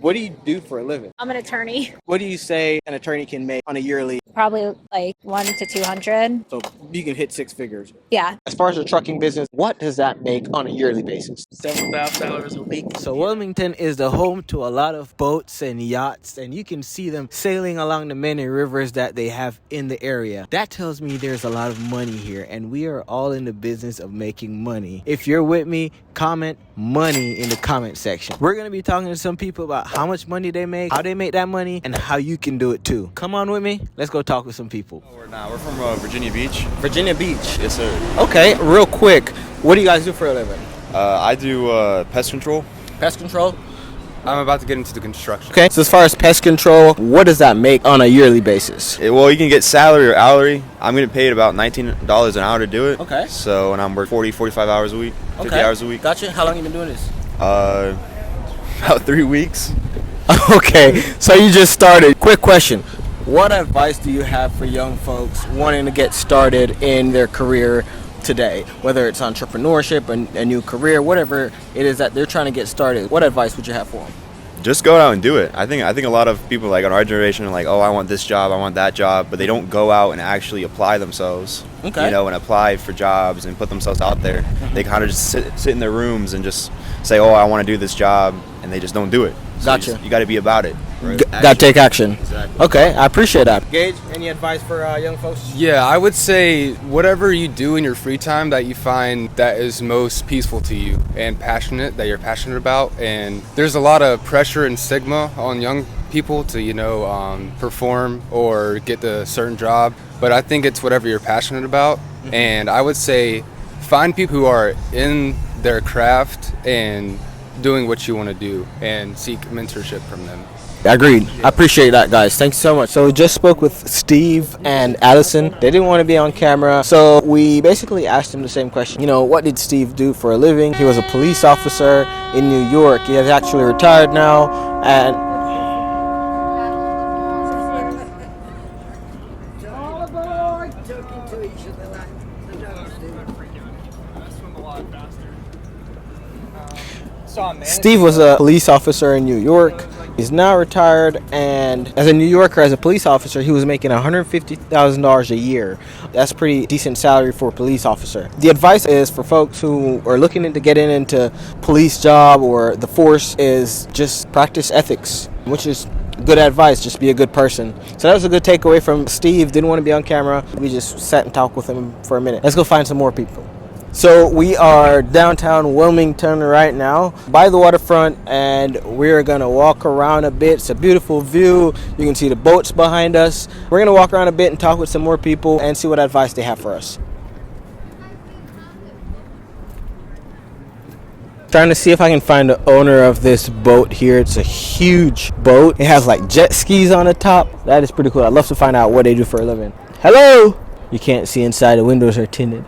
What do you do for a living? I'm an attorney. What do you say an attorney can make on a yearly Probably like 1 to 200. so you can hit six figures? Yeah. As far as the trucking business, what does that make on a yearly basis? $7,000 a week. So Wilmington is the home to a lot of boats and yachts, and you can see them sailing along the many rivers that they have in the area. That tells me there's a lot of money here, and we are all in the business of making money. If you're with me, comment money in the comment section. We're going to be talking to some people about how much money they make, how they make that money, and how you can do it too. Come on with me. Let's go talk with some people. We're from Virginia Beach. Virginia Beach. Yes, sir. Okay, real quick. What do you guys do for a living? I do pest control. Pest control? I'm about to get into the construction. Okay, so as far as pest control, what does that make on a yearly basis? Well, you can get salary or hourly. I'm getting paid about $19 an hour to do it. Okay. So, and I'm working 40, 45 hours a week, 50 hours a week. Gotcha. How long you been doing this? About 3 weeks. Okay, so you just started. Quick question. What advice do you have for young folks wanting to get started in their career today? Whether it's entrepreneurship, a new career, whatever it is that they're trying to get started, what advice would you have for them? Just go out and do it. I think a lot of people like on our generation are like, oh, I want this job, I want that job, but they don't go out and actually apply themselves. Okay. You know, and apply for jobs and put themselves out there. They kind of just sit in their rooms and just say, oh, I want to do this job, and they just don't do it. So Gotcha. You got to be about it. Right? Got to take action. Exactly. Okay, I appreciate that. Gage, any advice for young folks? Yeah, I would say whatever you do in your free time that you find that is most peaceful to you and that you're passionate about. And there's a lot of pressure and stigma on young people to, perform or get the certain job. But I think it's whatever you're passionate about. Mm-hmm. And I would say find people who are in their craft and doing what you want to do and seek mentorship from them. Agreed. I appreciate that, guys. Thanks so much. So we just spoke with Steve and Allison. They didn't want to be on camera, so we basically asked them the same question. You know, what did Steve do for a living? He was a police officer in New York. He is actually retired now, and Steve was a police officer in New York. He's now retired, and as a New Yorker, as a police officer, he was making $150,000 a year. That's pretty decent salary for a police officer. The advice is for folks who are looking into getting into police job or the force is just practice ethics, which is good advice. Just be a good person. So that was a good takeaway from Steve. Didn't want to be on camera. We just sat and talked with him for a minute. Let's go find some more people. So we are downtown Wilmington right now by the waterfront, and we're gonna walk around a bit. It's a beautiful view. You can see the boats behind us. We're gonna walk around a bit and talk with some more people and see what advice they have for us. Trying to see if I can find the owner of this boat here. It's a huge boat. It has like jet skis on the top. That is pretty cool. I'd love to find out what they do for a living. Hello! You can't see inside. The windows are tinted.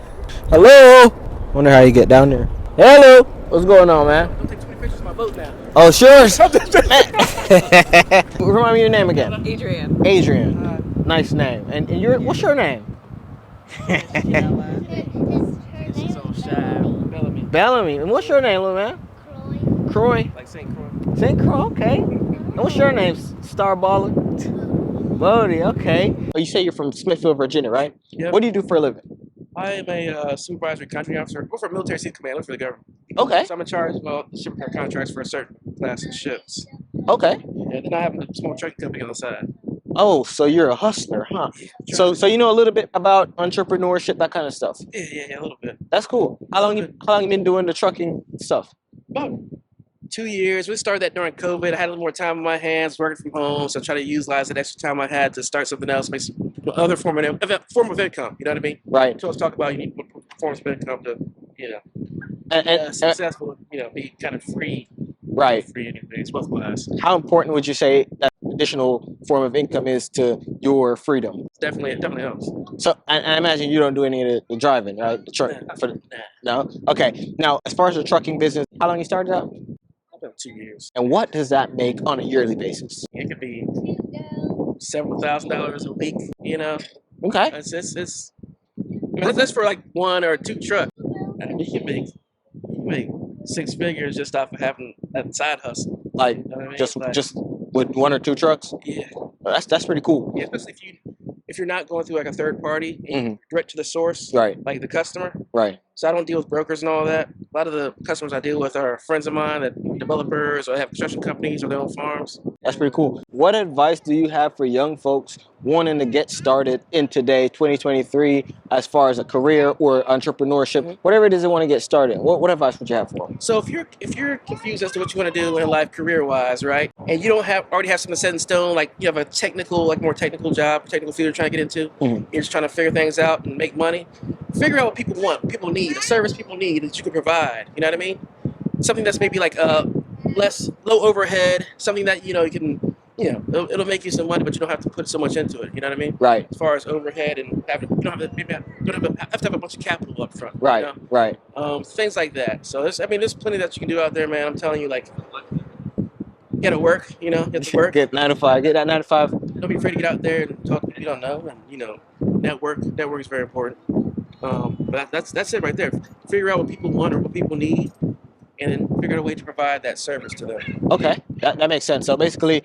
Hello! Wonder how you get down there. Hello! What's going on, man? Don't take 20 pictures of my boat now. Oh, sure. Remind me your name again. Adrian. Adrian. Nice name. And what's your name? This is so shy. Bellamy. Bellamy. And what's your name, little man? Croy. Like St. Croix. St. Croix, okay. And what's your name? Starballer? Bodie, okay. Oh, you say you're from Smithfield, Virginia, right? Yep. What do you do for a living? I am a supervisory contracting officer. I work for a military seat command. I work for the government. Okay. So I'm in charge of shipping our contracts for a certain class of ships. Okay. And then I have a small trucking company on the side. Oh, so you're a hustler, huh? So you know a little bit about entrepreneurship, that kind of stuff. Yeah, a little bit. That's cool. How long you been doing the trucking stuff? About 2 years. We started that during COVID. I had a little more time on my hands working from home, so I tried to utilize that extra time I had to start something else, make some other form of income. You know what I mean? Right. So let's talk about you need forms of income to, successful. Be kind of free. Right. Free anything. Both ways. How important would you say that additional form of income is to your freedom? It definitely helps. So I imagine you don't do any of the driving, right? The truck. No. Okay. Now, as far as the trucking business, how long you started out? About 2 years. And what does that make on a yearly basis? It could be several $1,000s a week. Okay. That's for like 1 or 2 trucks. I mean, you can make 6 figures just off of having that side hustle. Like You know what I mean? just Like, just with one or two trucks? yeah, That's pretty cool. yeah. Especially if you're not going through like a third party, and Mhm. you're direct to the source, Right. like the customer. Right. So I don't deal with brokers and all that. A lot of the customers I deal with are friends of mine that developers or have construction companies or their own farms. That's pretty cool. What advice do you have for young folks wanting to get started in today, 2023, as far as a career or entrepreneurship, whatever it is they want to get started? What advice would you have for them? So if you're confused as to what you want to do in life career wise, right, and you don't already have something set in stone, like you have a technical, like more technical job, technical field you're trying to get into, you're just trying to figure things out and make money. Figure out what people want, what people need, a service people need that you can provide. You know what I mean? Something that's maybe like less low overhead, something that you can, it'll make you some money, but you don't have to put so much into it. You know what I mean? Right. As far as overhead and you don't have to have to have a bunch of capital up front. Right. You know? Right. Things like that. So there's plenty that you can do out there, man. I'm telling you, like, you gotta work. You have to work. Get 9 to 5. Get that 9 to 5. Don't be afraid to get out there and talk to people you don't know, and network. Network is very important. But that's it right there. Figure out what people want or what people need, and then figure out a way to provide that service to them. Okay, that makes sense. So basically,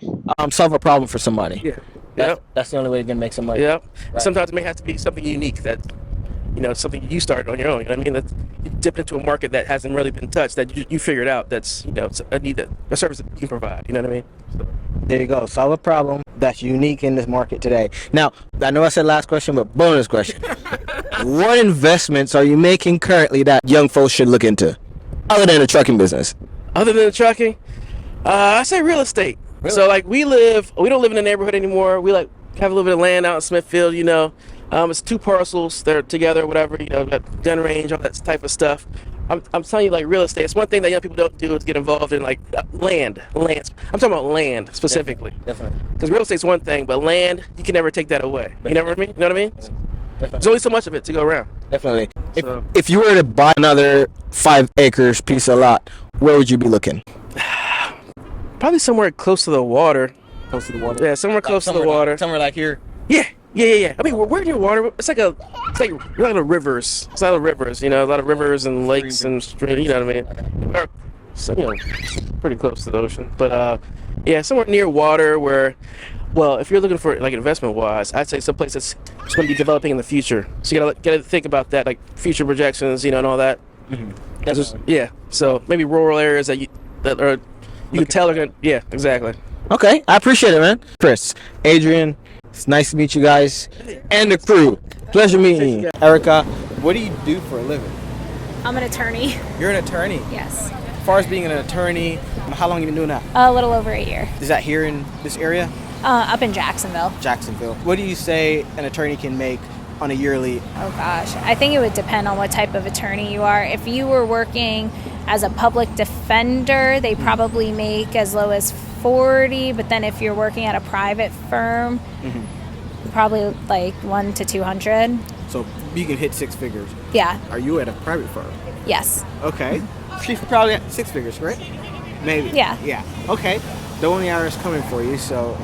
solve a problem for somebody. Yeah. That's the only way you're gonna make some money. Yep. Right. Sometimes it may have to be something unique that, something you started on your own. You know what I mean? That you dip into a market that hasn't really been touched, that you figured out. That's it's a need a service that you can provide. You know what I mean? So. There you go. Solve a problem that's unique in this market today. Now, I know I said last question, but bonus question. What investments are you making currently that young folks should look into, other than the trucking business? Other than the trucking, I say real estate. Really? So like we don't live in the neighborhood anymore. We have a little bit of land out in Smithfield. It's two parcels that are together, whatever. Got gun range, all that type of stuff. I'm telling you, like real estate. It's one thing that young people don't do is get involved in like land. I'm talking about land specifically. Definitely. Because real estate's one thing, but land you can never take that away. You know what I mean? Definitely. There's only so much of it to go around. Definitely. So- If you were to buy another 5 acres piece of lot, where would you be looking? Probably somewhere close to the water. Close to the water. Yeah, somewhere close to the water. Somewhere like here. Yeah. I mean, we're near water. It's like a lot of rivers. It's a lot of rivers. A lot of rivers and lakes and streams. You know what I mean? So, pretty close to the ocean. But somewhere near water where, well, if you're looking for like investment wise, I'd say someplace that's going to be developing in the future. So you gotta think about that, like future projections, and all that. Definitely. Yeah. So maybe rural areas that you can tell are going. Yeah, exactly. Okay, I appreciate it, man. Chris, Adrian, it's nice to meet you guys and the crew. Pleasure meeting you. Erica, what do you do for a living? I'm an attorney. You're an attorney. Yes. As far as being an attorney, how long have you been doing that? A little over a year. Is that here in this area? Up in Jacksonville. Jacksonville. What do you say an attorney can make on a yearly? Oh gosh, I think it would depend on what type of attorney you are. If you were working as a public defender, they probably make as low as 40, but then if you're working at a private firm, probably like 1 to 200. So you can hit 6 figures. Yeah. Are you at a private firm? Yes. Okay. She's probably at 6 figures, right? Maybe. Yeah. Yeah. Okay. The only hour is coming for you, so.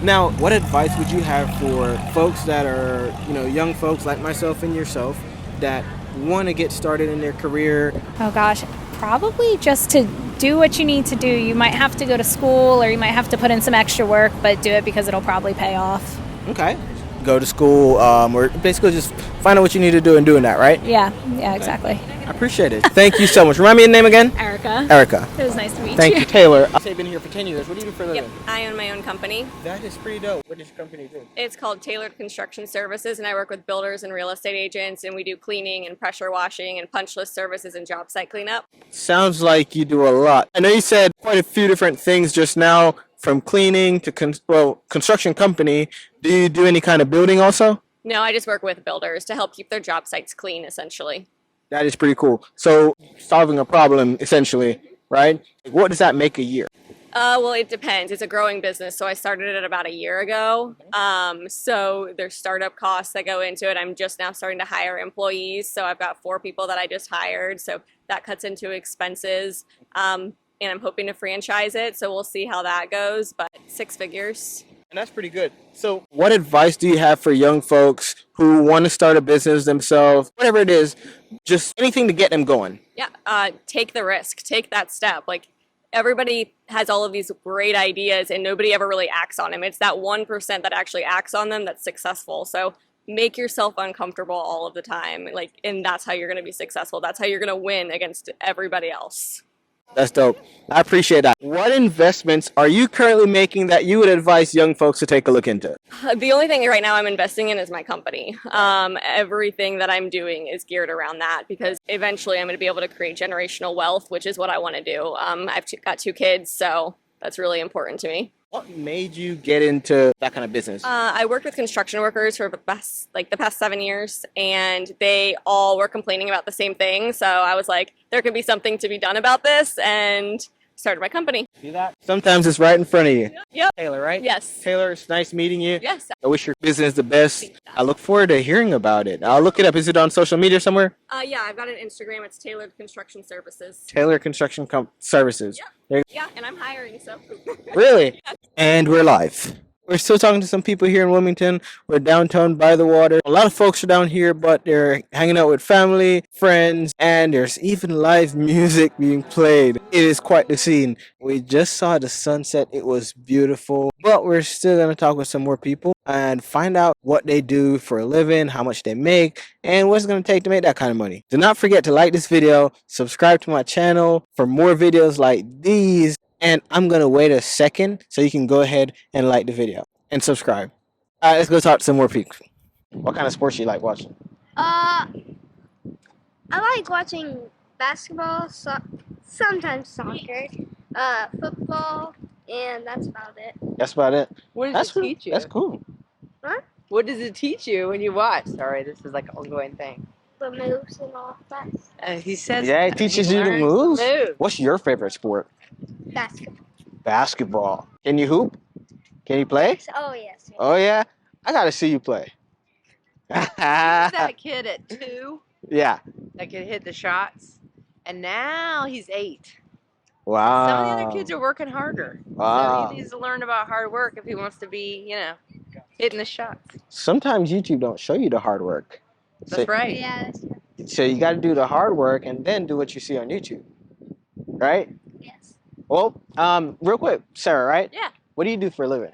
Now, what advice would you have for folks that are, young folks like myself and yourself that want to get started in their career? Oh gosh, probably just to do what you need to do. You might have to go to school or you might have to put in some extra work, but do it because it'll probably pay off. Okay. Go to school, or basically just find out what you need to do and doing that, right? Yeah, exactly. I appreciate it. Thank you so much. Remind me your name again? Erica. Erica. It was nice to meet you. Thank you. Taylor. I've been here for 10 years. What do you do for a living? Yep, I own my own company. That is pretty dope. What does your company do? It's called Tailored Construction Services, and I work with builders and real estate agents, and we do cleaning and pressure washing and punch list services and job site cleanup. Sounds like you do a lot. I know you said quite a few different things just now, from cleaning to construction company. Do you do any kind of building also? No, I just work with builders to help keep their job sites clean, essentially. That is pretty cool. So solving a problem, essentially, right? What does that make a year? Well, it depends. It's a growing business, so I started it about a year ago. So there's startup costs that go into it. I'm just now starting to hire employees, so I've got 4 people that I just hired, so that cuts into expenses. And I'm hoping to franchise it, so we'll see how that goes, but 6 figures. And that's pretty good. So, what advice do you have for young folks who want to start a business themselves, whatever it is, just anything to get them going? Yeah, take the risk, take that step. Like everybody has all of these great ideas and nobody ever really acts on them. It's that 1% that actually acts on them that's successful. So make yourself uncomfortable all of the time. Like, and that's how you're going to be successful. That's how you're going to win against everybody else. That's dope. I appreciate that. What investments are you currently making that you would advise young folks to take a look into? The only thing right now I'm investing in is my company. Everything that I'm doing is geared around that because eventually I'm going to be able to create generational wealth, which is what I want to do. Got 2 kids, so that's really important to me. What made you get into that kind of business? I worked with construction workers for the past 7 years, and they all were complaining about the same thing. So I was like, there could be something to be done about this, and started my company. See that? Sometimes it's right in front of you. Yep. Taylor, right? Yes. Taylor, it's nice meeting you. Yes. I wish your business the best. I look forward to hearing about it. I'll look it up. Is it on social media somewhere? Yeah, I've got an Instagram. It's Tailored Construction Services. Taylor Construction Services. Yep. Yeah, and I'm hiring, so. Really? And we're live. We're still talking to some people here in Wilmington. We're downtown by the water. A lot of folks are down here, but they're hanging out with family, friends, and there's even live music being played. It is quite the scene. We just saw the sunset. It was beautiful, but we're still going to talk with some more people and find out what they do for a living, how much they make, and what's going to take to make that kind of money. Do not forget to like this video, subscribe to my channel for more videos like these. And I'm going to wait a second so you can go ahead and like the video and subscribe. All right, let's go talk to some more people. What kind of sports you like watching? I like watching basketball, sometimes soccer, football, and that's about it. That's about it. What does That's it cool. teach you? That's cool. Huh? What does it teach you when you watch? Sorry, this is like an ongoing thing. The moves and all that. He says Yeah, it teaches you the learns moves. move. What's your favorite sport? Basketball. Basketball. Can you hoop? Can you play? Oh, yes. Oh, yeah? I got to see you play. He was that kid at 2 Yeah. that could hit the shots, and now he's 8. Wow. Some of the other kids are working harder. Wow. So he needs to learn about hard work if he wants to be, hitting the shots. Sometimes YouTube don't show you the hard work. That's right. Yeah, So you got to do the hard work and then do what you see on YouTube. Right? yes. Well, real quick, Sarah, right? Yeah. What do you do for a living?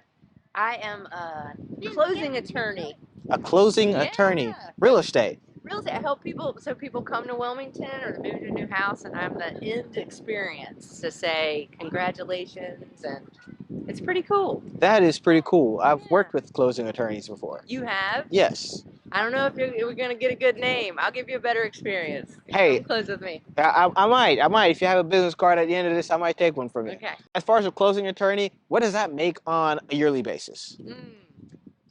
I am a closing attorney. A closing attorney. Yeah. Real estate. Real estate. I help people, so people come to Wilmington or they move to a new house, and I'm the end experience to say congratulations, and it's pretty cool. That is pretty cool. I've worked with closing attorneys before. You have? Yes. I don't know if we're gonna get a good name. I'll give you a better experience. Hey. Come close with me. I might. If you have a business card at the end of this, I might take one from you. Okay. As far as a closing attorney, what does that make on a yearly basis?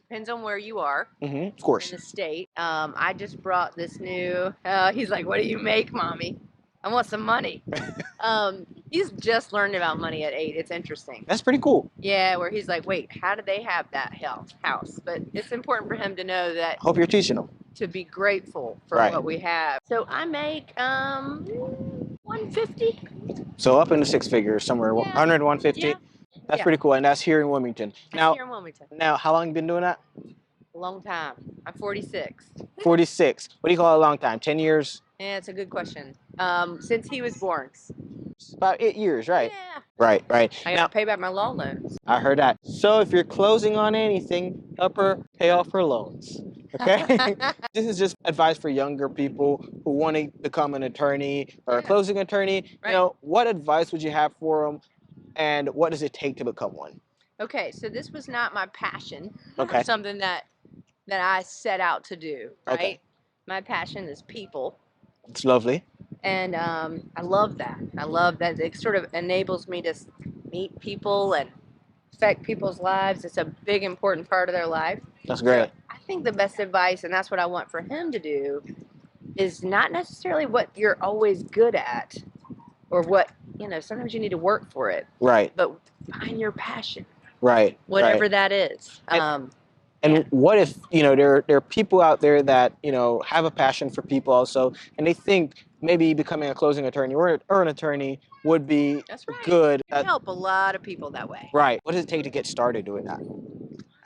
Depends on where you are Of in course. the state. I just brought this new. He's like, "What do you make, mommy? I want some money." He's just learned about money at 8. It's interesting. That's pretty cool. Yeah, where he's like, "Wait, how did they have that house?" But it's important for him to know that Hope you're teaching them. to be grateful for Right. what we have. So I make 150. So up in the 6 figures, somewhere 100, 150. Yeah. That's Yeah. pretty cool, and that's here in Wilmington. Now, Here in Wilmington. now, how long you been doing that? A long time. I'm 46. 46. What do you call a long time? 10 years? Yeah, it's a good question. Since he was born. About 8 years, right? Yeah. Right. I Now, got to pay back my law loans. I heard that. So if you're closing on anything, help her pay off her loans. Okay? This is just advice for younger people who want to become an attorney or a closing attorney. Right. You know, what advice would you have for them, and what does it take to become one? Okay, so this was not my passion. Okay. Or something that I set out to do, right? Okay. My passion is people. It's lovely. And I love that. I love that it sort of enables me to meet people and affect people's lives. It's a big, important part of their life. That's great. I think the best advice, and that's what I want for him to do, is not necessarily what you're always good at or what, sometimes you need to work for it, Right. but find your passion, Right. whatever right. that is. And what if, there are people out there that, have a passion for people also, and they think maybe becoming a closing attorney or an attorney would be That's right. good. You can help a lot of people that way. Right. What does it take to get started doing that?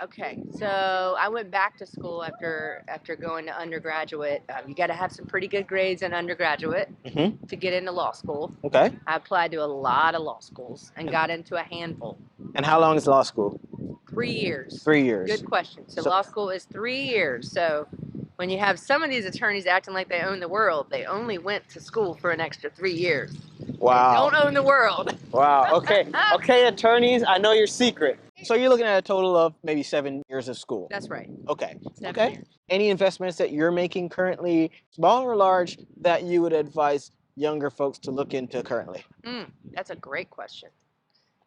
Okay, so I went back to school after going to undergraduate. You got to have some pretty good grades in undergraduate Mm-hmm. to get into law school. Okay. I applied to a lot of law schools and got into a handful. And how long is law school? 3 years. 3 years. Good question. So So- law school is 3 years. So when you have some of these attorneys acting like they own the world, they only went to school for an extra 3 years. Wow. They don't own the world. Wow. Okay. Okay, attorneys, I know your secret. So you're looking at a total of maybe 7 years of school. That's right. Okay. 7 Okay. years. Any investments that you're making currently, small or large, that you would advise younger folks to look into currently? That's a great question.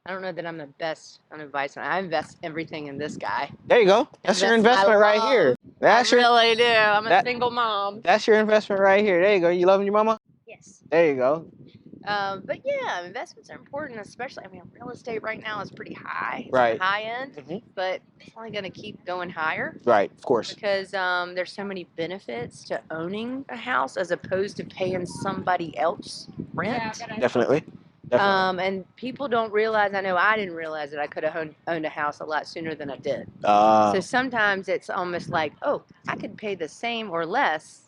I don't know that I'm the best on advice. I invest everything in this guy. There you go. That's your investment right here. That's I your really do. I'm a that- single mom. That's your investment right here. There you go. You loving your mama? Yes. There you go. But yeah, investments are important, especially. I mean, real estate right now is pretty high. It's Right. high end, Mhm. but it's only going to keep going higher Right. Of course. because there's so many benefits to owning a house as opposed to paying somebody else rent. Definitely. Definitely. And people don't realize. I know I didn't realize that I could have owned a house a lot sooner than I did. Uh, So sometimes it's almost like, oh, I could pay the same or less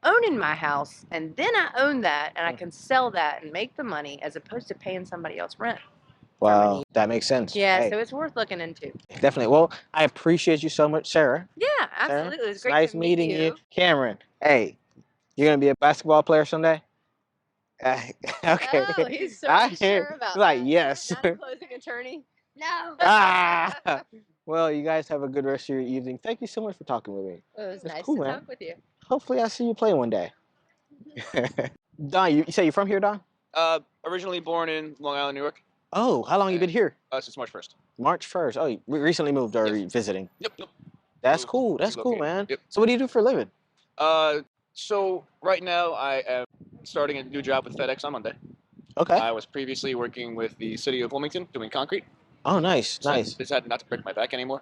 owning my house, and then I own that, and I can sell that and make the money as opposed to paying somebody else rent. wow. That makes sense. Yeah, Hey, so it's worth looking into. definitely. Well, I appreciate you so much, Sarah. Yeah, Sarah, absolutely. It's great nice to meet meeting you. you. Cameron, hey, you're going to be a basketball player someday? Okay. Oh, he's so I sure hear- about like, that. yes. Not a closing attorney. No. Ah! Well, you guys have a good rest of your evening. Thank you so much for talking with me. It was That's nice cool, to man. talk with you. Hopefully, I'll see you play one day. Don, you say you're from here, Don? Originally born in Long Island, New York, Oh, how long you been here? since March 1st. March 1st. Oh, you recently moved or Yes. you visiting? Yep. That's Moved, cool. That's cool, relocated. man. Yep. So what do you do for a living? So right now I am starting a new job with FedEx on Monday. Okay. I was previously working with the city of Wilmington doing concrete. Oh, nice, So I nice. decided not to break my back anymore.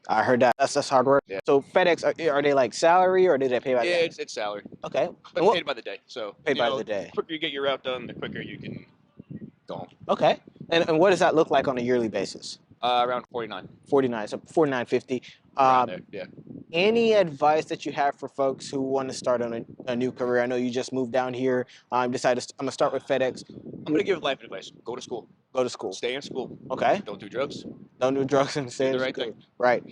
I heard that. That's hard work. Yeah. So FedEx, are they like salary or do they pay by the Yeah, day? it's salary, Okay. but And what- paid by the day. So Paid you by know, the day. The quicker you get your route done, the quicker you can go home. Okay. And what does that look like on a yearly basis? Around 49. 49, so 49.50. Around there. Yeah. Any advice that you have for folks who want to start on a new career? I know you just moved down here. Decided I'm gonna start with FedEx. I'm gonna give life advice. Go to school. Go to school. Stay in school. Okay. Don't do drugs. Don't do drugs and stay Do in the right school. thing. Right.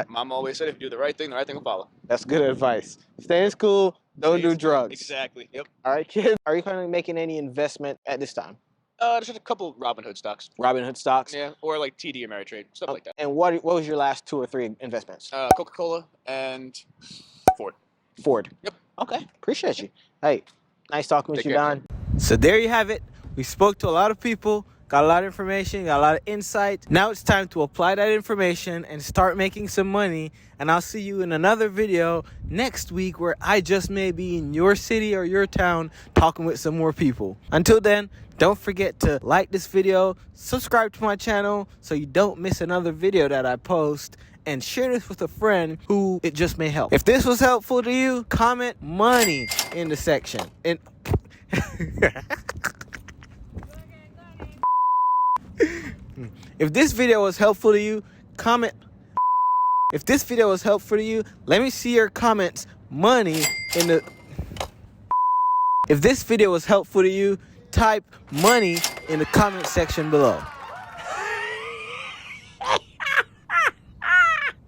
Mom always said, if you do the right thing will follow. That's good advice. Stay in school. Don't Stay do in school. drugs. Exactly. Yep. All right, kids. Are you currently making any investment at this time? Just a couple Robinhood stocks. Robinhood stocks. Yeah, or like TD Ameritrade, stuff like that. And what was your last 2 or 3 investments? Coca-Cola and Ford. Ford. Yep. Okay. Appreciate you. Hey, nice talking with Take you, care. Don. So there you have it. We spoke to a lot of people, got a lot of information, got a lot of insight. Now it's time to apply that information and start making some money. And I'll see you in another video next week where I just may be in your city or your town talking with some more people. Until then, don't forget to like this video, subscribe to my channel so you don't miss another video that I post, and share this with a friend who it just may help. If this was helpful to you, comment money in the section. And if this video was helpful to you, comment. If this video was helpful to you, let me see your comments money in the. If this video was helpful to you, type money in the comment section below.